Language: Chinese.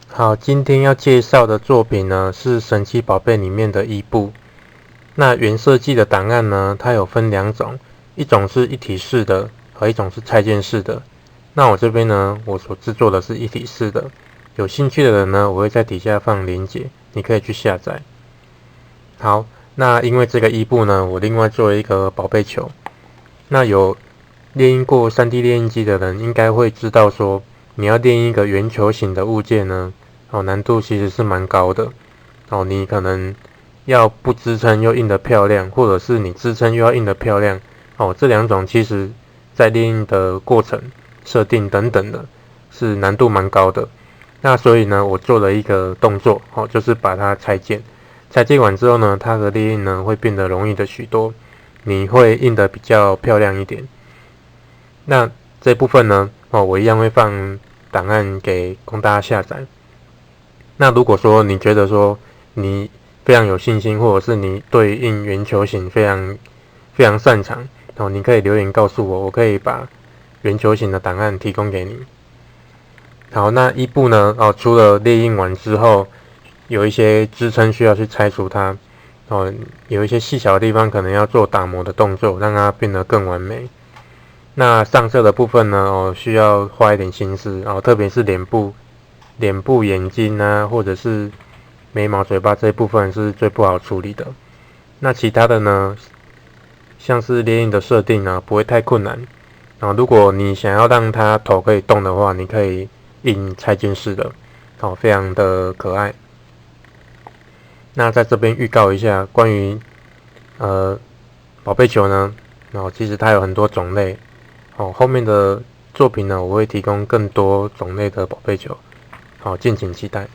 好，今天要介绍的作品呢是神奇宝贝里面的伊布。那原设计的档案呢，它有分两种，一种是一体式的，和一种是拆件式的。那我这边呢，我所制作的是一体式的。有兴趣的人呢，我会在底下放连结，你可以去下载。好，那因为这个伊布呢，我另外做了一个宝贝球。那有列印过 3D 列印机的人，应该会知道说，你要列印一个圆球形的物件呢，难度其实是蛮高的。你可能要不支撑又印得漂亮，或者是你支撑又要印得漂亮，这两种其实在列印的过程、设定等等的，是难度蛮高的。那所以呢，我做了一个动作，就是把它拆件。拆件完之后呢，它的列印呢会变得容易的许多，你会印得比较漂亮一点。那这部分呢，我一样会放档案供大家下载。那如果说你觉得说你非常有信心，或者是你对印圆球形非常擅长，你可以留言告诉我，我可以把圆球形的档案提供给你。好，那伊布呢，除了列印完之后，有一些支撑需要去拆除它，有一些细小的地方可能要做打磨的动作，让它变得更完美。那上色的部分呢，需要花一点心思，特别是脸部、眼睛啊，或者是眉毛、嘴巴这一部分是最不好处理的。那其他的呢，像是列印的设定呢，不会太困难。如果你想要让它头可以动的话，你可以印拆件式的，非常的可爱。那在这边预告一下，关于宝贝球呢，其实它有很多种类。后面的作品呢，我会提供更多种类的宝贝球，敬请期待。